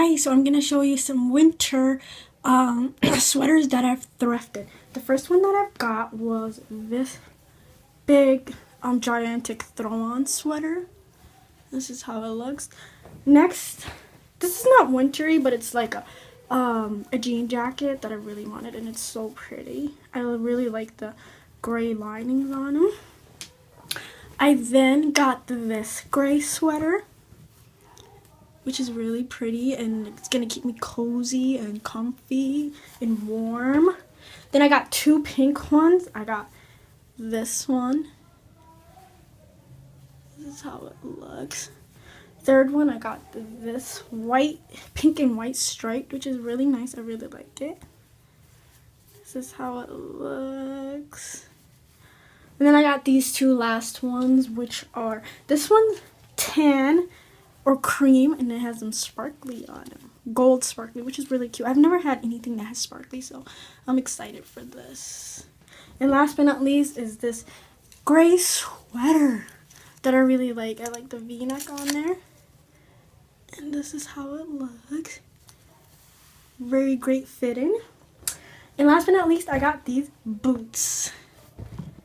Guys, so I'm gonna show you some winter sweaters that I've thrifted. The first one that I've got was this big gigantic throw-on sweater. This is how it looks. Next, this is not wintry, but it's like a jean jacket that I really wanted, and it's so pretty. I really like the gray linings on them. I then got this gray sweater, which is really pretty, and it's gonna keep me cozy and comfy and warm. Then I got two pink ones. I got this one. This is how it looks. Third one, I got this white, pink and white striped, which is really nice. I really like it. This is how it looks. And then I got these two last ones, which are, this one's tan or cream, and it has some sparkly on them. Gold sparkly, which is really cute. I've never had anything that has sparkly, so I'm excited for this. And last but not least is this gray sweater that I really like. I like the V-neck on there. And this is how it looks. Very great fitting. And last but not least, I got these boots.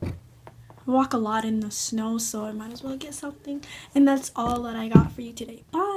I walk a lot in the snow, so I might as well get something. And that's all that I got for you today. Bye!